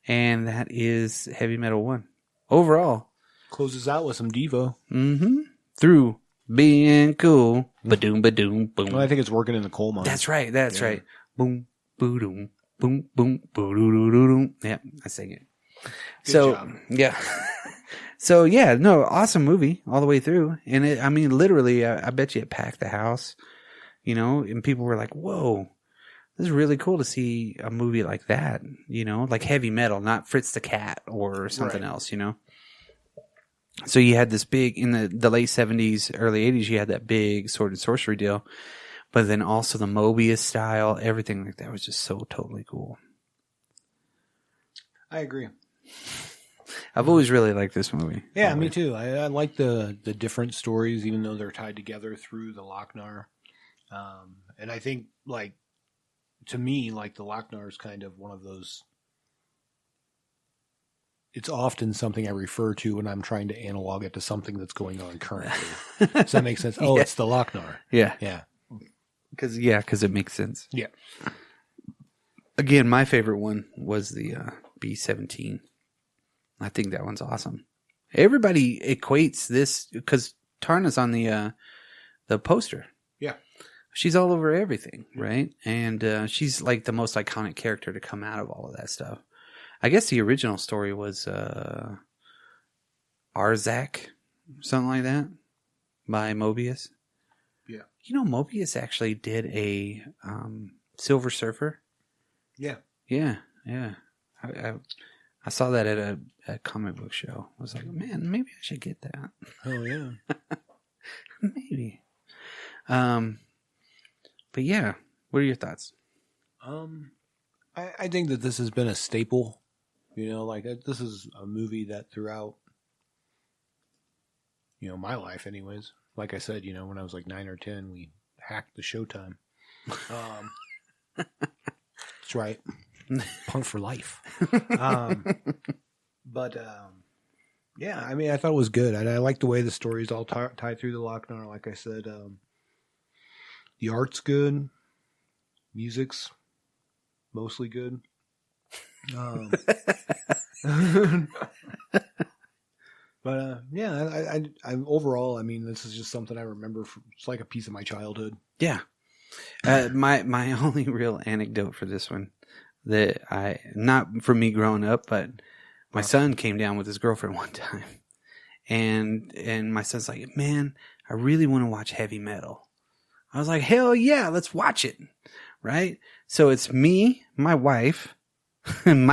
And that is Heavy Metal 1. Overall. Closes out with some Devo. Mm-hmm. Through being cool. Ba-doom, ba-doom, boom. Well, I think it's working in the coal mine. That's right. That's right. Boom, boo-doom, boom, boom, boo-doo-doo-doo-doom. Yeah, I sing it. Good so, job. yeah. So, yeah, no, awesome movie all the way through. And it, I mean, literally, I bet you it packed the house, and people were like, whoa, this is really cool to see a movie like that, like heavy metal, not Fritz the Cat or something else, So you had this big, in the late 70s, early 80s, you had that big sword and sorcery deal. But then also the Mobius style, everything like that was just so totally cool. I agree. I've always really liked this movie. Yeah, me too. I like the different stories, even though they're tied together through the Loc-Nar. And I think, like, to me, like, the Loc-Nar is kind of one of those. It's often something I refer to when I'm trying to analog it to something that's going on currently. Does that make sense? Oh, Yeah. It's the Loc-Nar. Yeah. Yeah. Because it makes sense. Yeah. Again, my favorite one was the B-17. I think that one's awesome. Everybody equates this, because Tarna's on the poster. Yeah. She's all over everything, right? And she's like the most iconic character to come out of all of that stuff. I guess the original story was Arzak, something like that, by Mobius. Yeah. Mobius actually did a Silver Surfer. Yeah. Yeah, yeah. I saw that at a comic book show. I was like, man, maybe I should get that. Oh, yeah. Maybe. But yeah, what are your thoughts? I think that this has been a staple. This is a movie that throughout, my life anyways. Like I said, when I was like 9 or 10, we hacked the Showtime. That's right. Punk for life. Yeah, I mean, I thought it was good. I like the way the stories all tie through the Loc-Nar. Like I said, the art's good. Music's mostly good. Yeah, I overall, I mean, this is just something I remember. It's like a piece of my childhood. Yeah. My only real anecdote for this one, that not for me growing up, but my son came down with his girlfriend one time, and my son's like, man, I really want to watch heavy metal. I was like, hell yeah, let's watch it. Right? So it's me, my wife, and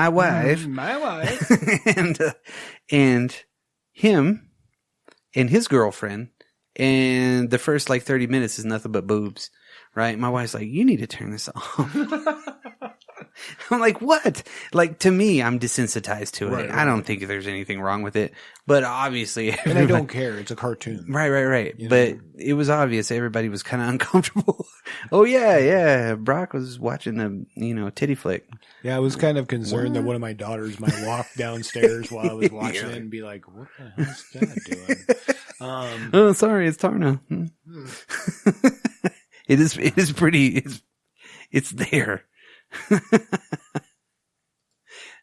him and his girlfriend, and the first like 30 minutes is nothing but boobs. Right? My wife's like, you need to turn this off. I'm like, what? Like, to me, I'm desensitized to it. Right. I don't think there's anything wrong with it. But obviously... And I don't care. It's a cartoon. Right. But it was obvious. Everybody was kind of uncomfortable. Oh, yeah. Brock was watching a, titty flick. Yeah, I was kind of concerned that one of my daughters might walk downstairs while I was watching it and be like, what the hell's Dad doing? Oh, sorry. It's Tarna. It is pretty... It's there.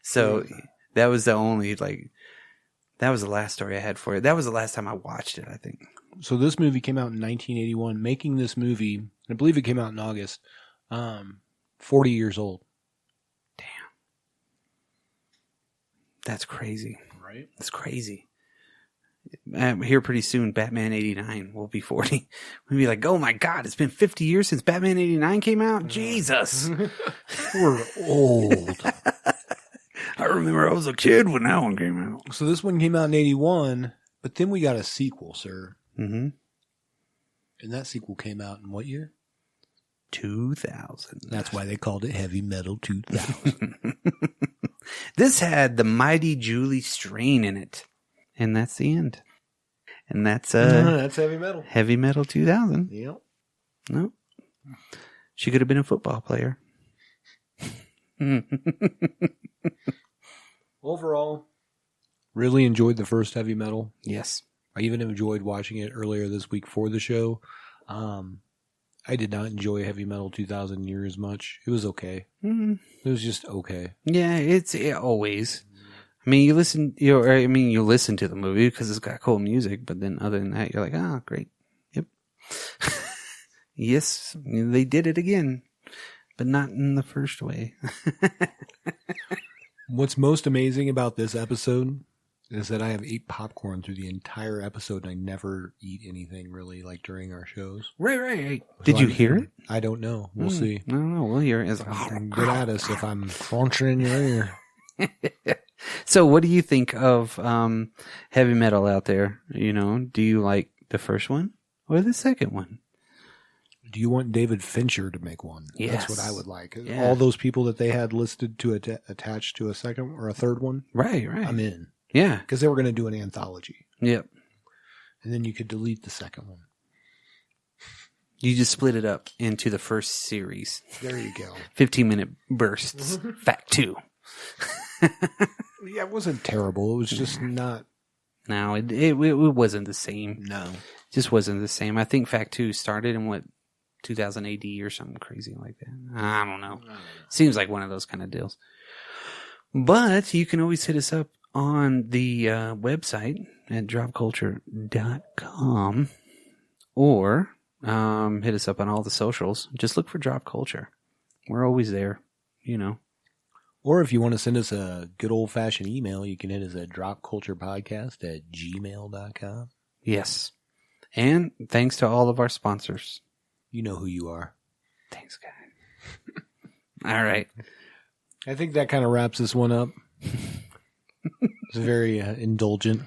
So that was the only, that was the last story I had for it. That was the last time I watched it, I think. So this movie came out in 1981. Making this movie, I believe it came out in August, 40 years old. Damn. That's crazy. Right? That's crazy. Here pretty soon, Batman 89 will be 40. We'll be like, oh my God, it's been 50 years since Batman 89 came out? Jesus. We're old. I remember I was a kid when that one came out. So this one came out in 81, but then we got a sequel, sir. Mm-hmm. And that sequel came out in what year? 2000. That's why they called it Heavy Metal 2000. This had the mighty Julie Strain in it. And that's the end. And that's That's Heavy Metal. Heavy Metal 2000. Yep. No. She could have been a football player. Overall, really enjoyed the first Heavy Metal. Yes. I even enjoyed watching it earlier this week for the show. I did not enjoy Heavy Metal 2000 near as much. It was okay. Mm. It was just okay. Yeah, it always. I mean, you listen to the movie because it's got cool music, but then other than that, you're like, ah, great. Yep. Yes, they did it again, but not in the first way. What's most amazing about this episode is that I have ate popcorn through the entire episode and I never eat anything really like during our shows. Right. Did you hear it? I don't know. We'll see. I don't know. We'll hear it. It's like, Get at us if I'm crunching in your ear. So what do you think of heavy metal out there? You know, do you like the first one or the second one? Do you want David Fincher to make one? Yes. That's what I would like. Yeah. All those people that they had listed to attach to a second or a third one. Right. I'm in. Yeah. Because they were going to do an anthology. Yep. And then you could delete the second one. You just split it up into the first series. There you go. 15-minute bursts. Fact 2. Yeah, it wasn't terrible. It was just not. No, it wasn't the same. No. It just wasn't the same. I think Fact 2 started in 2000 AD or something crazy like that. I don't know. Seems like one of those kind of deals. But you can always hit us up on the website at dropculture.com or hit us up on all the socials. Just look for Drop Culture. We're always there, you know. Or if you want to send us a good old-fashioned email, you can hit us at dropculturepodcast@gmail.com. Yes. And thanks to all of our sponsors. You know who you are. Thanks, guys. All right. I think that kind of wraps this one up. It's very indulgent.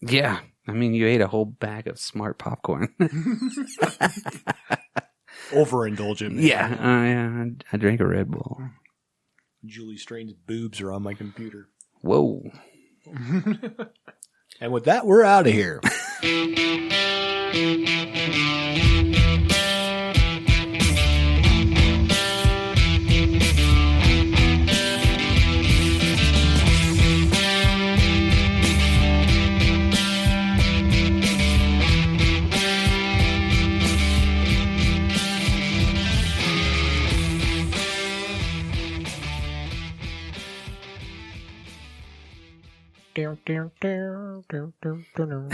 Yeah. I mean, you ate a whole bag of smart popcorn. Overindulgent. Man. Yeah. I drank a Red Bull. Julie Strain's boobs are on my computer. Whoa. And with that, we're out of here. Down, down, down, down, down, down.